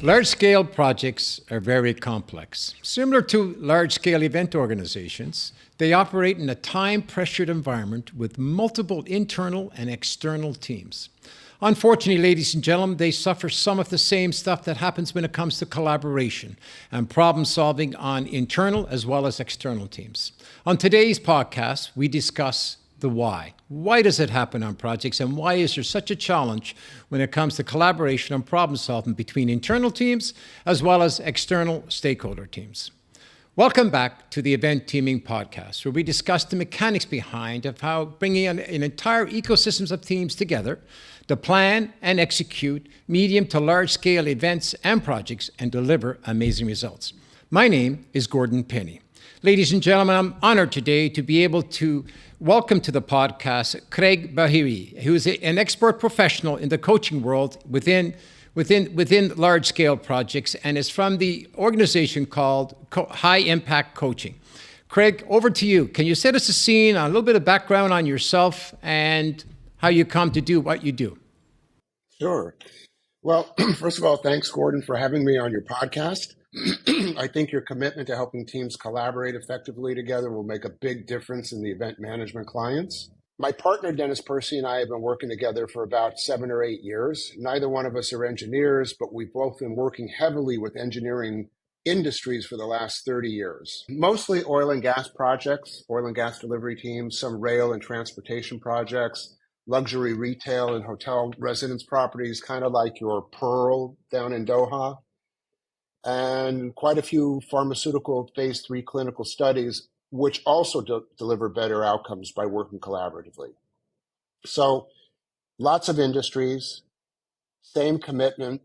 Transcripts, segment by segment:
Large-scale projects are very complex. Similar to large-scale event organizations, they operate in a time-pressured environment with multiple internal and external teams. Unfortunately, ladies and gentlemen, they suffer some of the same stuff that happens when it comes to collaboration and problem solving on internal as well as external teams. On today's podcast, we discuss the why. Why does it happen on projects, and why is there such a challenge when it comes to collaboration and problem solving between internal teams as well as external stakeholder teams? Welcome back to the Event Teaming Podcast, where we discuss the mechanics behind of how bringing an entire ecosystems of teams together to plan and execute medium to large scale events and projects and deliver amazing results. My name is Gordon Penny. Ladies and gentlemen, I'm honored today to be able to welcome to the podcast Craig Bahiri, who is an expert professional in the coaching world within large-scale projects and is from the organization called High Impact Coaching. Craig, over to you. Can you set us a scene, a little bit of background on yourself and how you come to do what you do? Sure. Well, first of all, thanks, Gordon, for having me on your podcast. I think your commitment to helping teams collaborate effectively together will make a big difference in the event management clients. My partner, Dennis Percy, and I have been working together for about 7 or 8 years. Neither one of us are engineers, but we've both been working heavily with engineering industries for the last 30 years. Mostly oil and gas projects, oil and gas delivery teams, some rail and transportation projects, luxury retail and hotel residence properties, kind of like your Pearl down in Doha, and quite a few pharmaceutical phase 3 clinical studies, which also deliver better outcomes by working collaboratively. So lots of industries, same commitment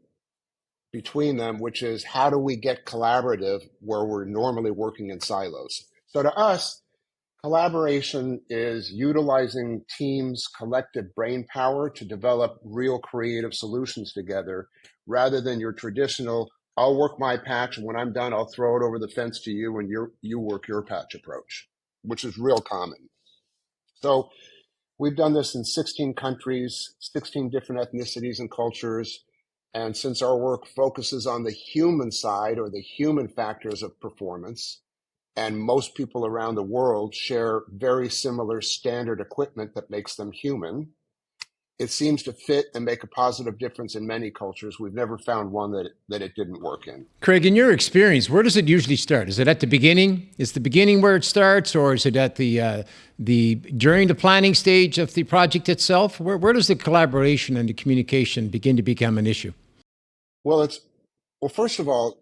between them, which is how do we get collaborative where we're normally working in silos? So to us, collaboration is utilizing teams' collective brain power to develop real creative solutions together rather than your traditional, I'll work my patch, and when I'm done, I'll throw it over the fence to you and you work your patch approach, which is real common. So we've done this in 16 countries, 16 different ethnicities and cultures. And since our work focuses on the human side or the human factors of performance, and most people around the world share very similar standard equipment that makes them human, it seems to fit and make a positive difference in many cultures. We've never found one that it didn't work in. Craig, in your experience, where does it usually start? Is it at the beginning? Is the beginning where it starts, or is it at the during the planning stage of the project itself? Where does the collaboration and the communication begin to become an issue? Well, first of all,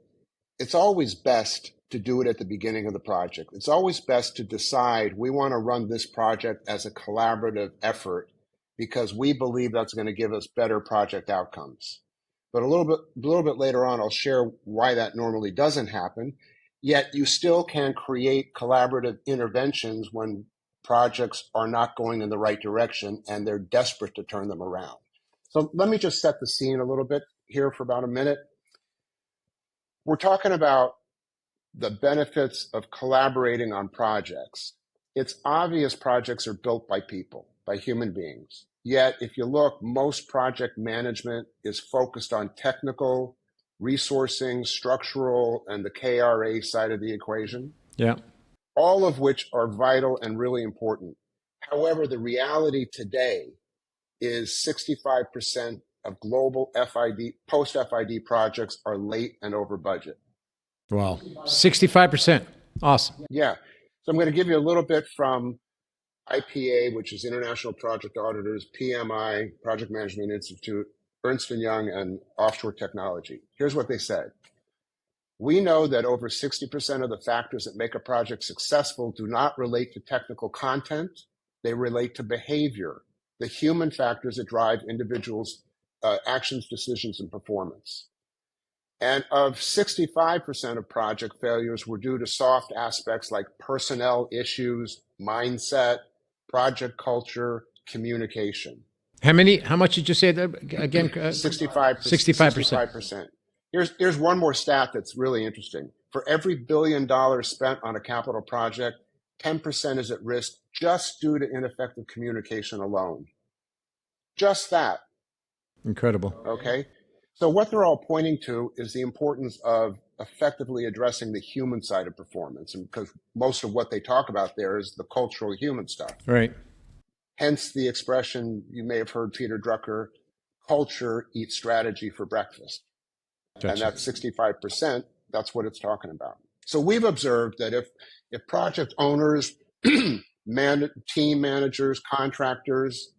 it's always best to do it at the beginning of the project. It's always best to decide we want to run this project as a collaborative effort because we believe that's going to give us better project outcomes. But a little bit later on, I'll share why that normally doesn't happen. Yet you still can create collaborative interventions when projects are not going in the right direction and they're desperate to turn them around. So let me just set the scene a little bit here for about a minute. We're talking about the benefits of collaborating on projects. It's obvious projects are built by people, by human beings. Yet, if you look, most project management is focused on technical, resourcing, structural, and the KRA side of the equation. Yeah. All of which are vital and really important. However, the reality today is 65% of global FID, post-FID projects are late and over budget. Wow, 65%. Awesome. Yeah. So I'm going to give you a little bit from IPA, which is International Project Auditors, PMI, Project Management Institute, Ernst & Young, and Offshore Technology. Here's what they said. We know that over 60% of the factors that make a project successful do not relate to technical content. They relate to behavior, the human factors that drive individuals' actions, decisions, and performance. And of 65% of project failures were due to soft aspects like personnel issues, mindset, project culture, communication. How much did you say that again? 65%. Here's one more stat that's really interesting. For every $1 billion spent on a capital project, 10% is at risk just due to ineffective communication alone. Just that. Incredible. Okay. So what they're all pointing to is the importance of effectively addressing the human side of performance, and because most of what they talk about there is the cultural human stuff. Right. Hence the expression, you may have heard Peter Drucker, culture eats strategy for breakfast. And Gotcha. that's 65%. That's what it's talking about. So we've observed that if project owners, team managers, contractors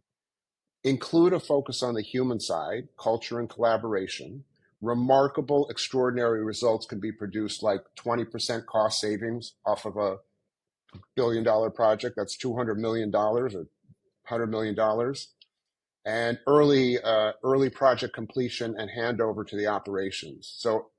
include a focus on the human side, culture and collaboration, remarkable, extraordinary results can be produced, like 20% cost savings off of a billion-dollar project. That's $200 million or $100 million. And early project completion and handover to the operations. So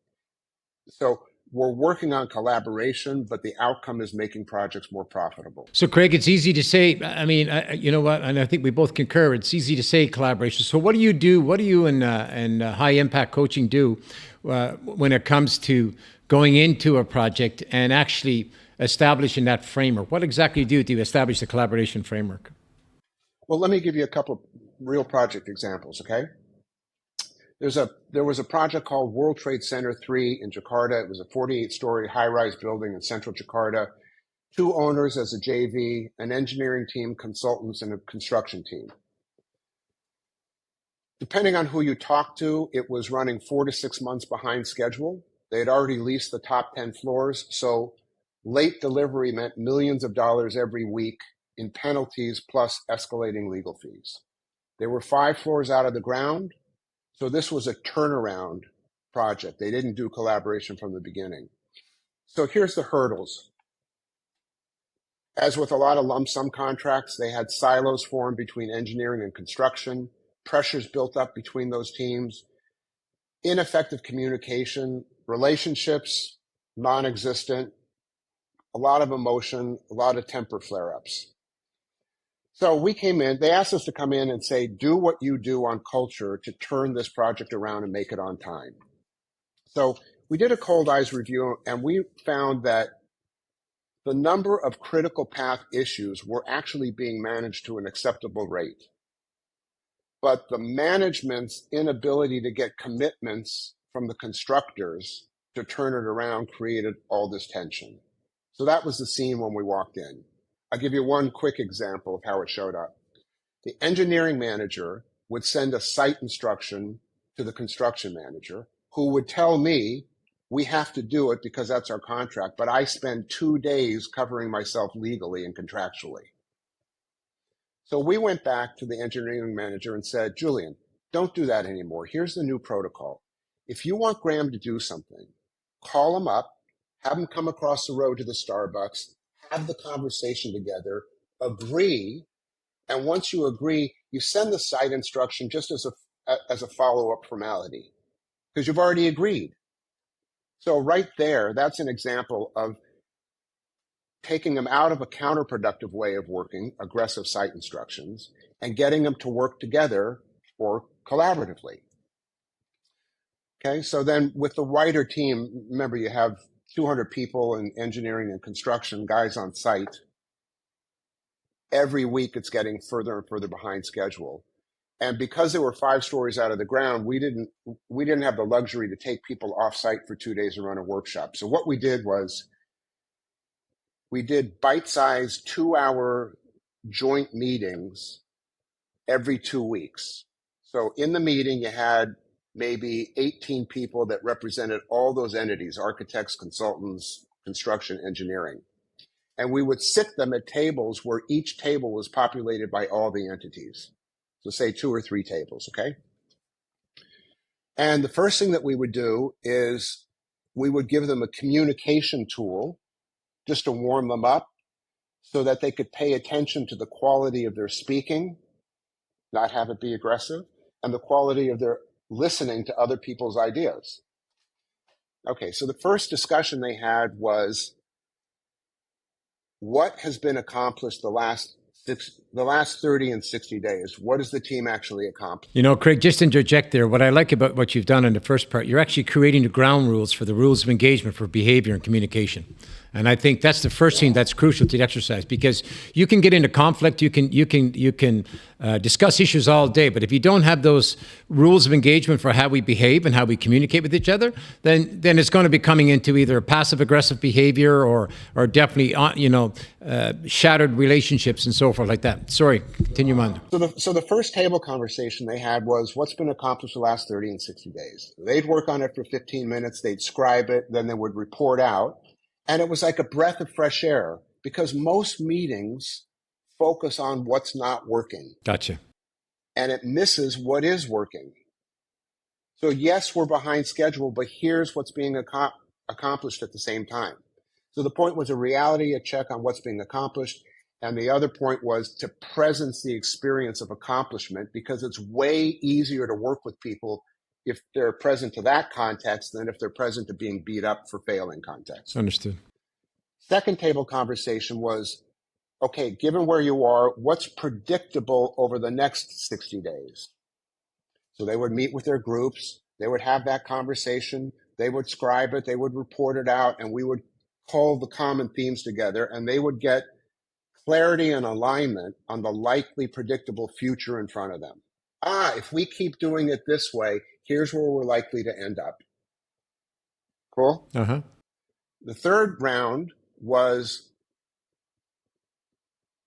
we're working on collaboration, but the outcome is making projects more profitable. So, Craig, it's easy to say. I mean, you know what? And I think we both concur. It's easy to say collaboration. So, what do you do? What do you and high impact coaching do when it comes to going into a project and actually establishing that framework? What exactly do you establish the collaboration framework? Well, let me give you a couple of real project examples, okay? There was a project called World Trade Center 3 in Jakarta. It was a 48-story high-rise building in central Jakarta. 2 owners as a JV, an engineering team, consultants, and a construction team. Depending on who you talk to, it was running 4 to 6 months behind schedule. They had already leased the top 10 floors, so late delivery meant millions of dollars every week in penalties plus escalating legal fees. They were 5 floors out of the ground. So this was a turnaround project. They didn't do collaboration from the beginning. So here's the hurdles. As with a lot of lump sum contracts, they had silos formed between engineering and construction, pressures built up between those teams, ineffective communication, relationships non-existent, a lot of emotion, a lot of temper flare-ups. So we came in, they asked us to come in and say, do what you do on culture to turn this project around and make it on time. So we did a cold eyes review, and we found that the number of critical path issues were actually being managed to an acceptable rate. But the management's inability to get commitments from the constructors to turn it around created all this tension. So that was the scene when we walked in. I'll give you one quick example of how it showed up. The engineering manager would send a site instruction to the construction manager, who would tell me, we have to do it because that's our contract, but I spend 2 days covering myself legally and contractually. So we went back to the engineering manager and said, Julian, don't do that anymore. Here's the new protocol. If you want Graham to do something, call him up, have him come across the road to the Starbucks, have the conversation together, agree, and once you agree, you send the site instruction just as a follow-up formality, because you've already agreed. So right there, that's an example of taking them out of a counterproductive way of working, aggressive site instructions, and getting them to work together or collaboratively. Okay, so then with the wider team, remember you have 200 people in engineering and construction, guys on site. Every week it's getting further and further behind schedule. And because they were 5 stories out of the ground, we didn't have the luxury to take people off site for 2 days and run a workshop. So what we did was we did bite-sized 2-hour joint meetings every 2 weeks. So in the meeting, you had maybe 18 people that represented all those entities, architects, consultants, construction, engineering. And we would sit them at tables where each table was populated by all the entities. So say 2 or 3 tables, okay? And the first thing that we would do is we would give them a communication tool just to warm them up so that they could pay attention to the quality of their speaking, not have it be aggressive, and the quality of their listening to other people's ideas. Okay, so the first discussion they had was, what has been accomplished the last the last 30 and 60 days, what does the team actually accomplish? You know, Craig, just to interject there, what I like about what you've done in the first part, you're actually creating the ground rules for the rules of engagement for behavior and communication. And I think that's the first thing that's crucial to the exercise, because you can get into conflict, you can discuss issues all day, but if you don't have those rules of engagement for how we behave and how we communicate with each other, then it's going to be coming into either passive aggressive behavior or definitely shattered relationships and so forth like that. Sorry, continue on. So the first table conversation they had was what's been accomplished the last 30 and 60 days. They'd work on it for 15 minutes, they'd scribe it, then they would report out. And it was like a breath of fresh air, because most meetings focus on what's not working. Gotcha. And it misses what is working. So yes, we're behind schedule, but here's what's being accomplished at the same time. So the point was a reality, a check on what's being accomplished. And the other point was to presence the experience of accomplishment, because it's way easier to work with people if they're present to that context than if they're present to being beat up for failing context. Understood. Second table conversation was, okay, given where you are, what's predictable over the next 60 days? So they would meet with their groups, they would have that conversation, they would scribe it, they would report it out, and we would call the common themes together, and they would get clarity and alignment on the likely predictable future in front of them. If we keep doing it this way, here's where we're likely to end up. Cool? Uh-huh. The third round was,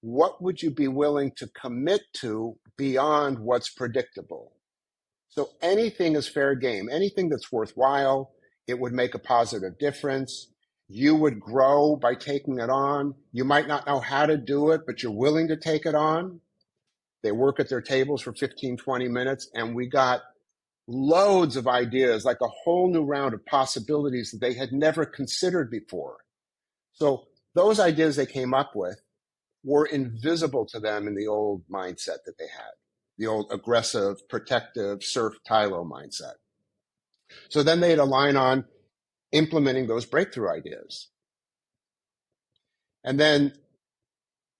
what would you be willing to commit to beyond what's predictable? So anything is fair game. Anything that's worthwhile, it would make a positive difference. You would grow by taking it on. You might not know how to do it, but you're willing to take it on. They work at their tables for 15, 20 minutes, and we got loads of ideas, like a whole new round of possibilities that they had never considered before. So those ideas they came up with were invisible to them in the old mindset that they had, the old aggressive, protective, surf Tylo mindset. So then they'd align on implementing those breakthrough ideas. And then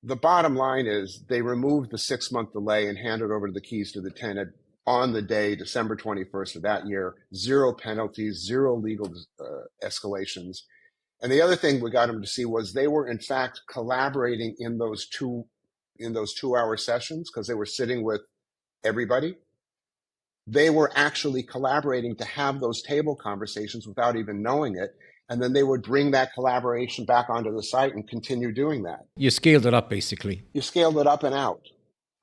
the bottom line is they removed the 6-month delay and handed over the keys to the tenant on the day, December 21st of that year. 0 penalties, 0 legal escalations. And the other thing we got them to see was they were in fact collaborating in those 2-hour sessions, because they were sitting with everybody. They were actually collaborating to have those table conversations without even knowing it. And then they would bring that collaboration back onto the site and continue doing that. You scaled it up, basically. You scaled it up and out.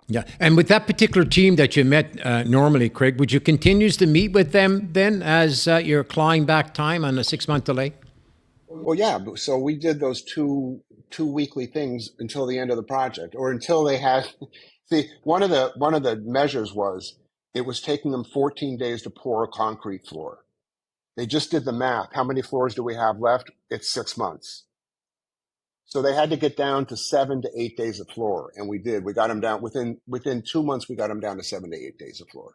Yeah. And with that particular team that you met normally, Craig, would you continue to meet with them then as you're clawing back time on a 6-month delay? Well, yeah. So we did those two weekly things until the end of the project, or until they had. See, one of the measures was it was taking them 14 days to pour a concrete floor. They just did the math. How many floors do we have left? It's 6 months. So they had to get down to 7 to 8 days of floor, and we did. We got them down within 2 months. We got them down to 7 to 8 days of floor.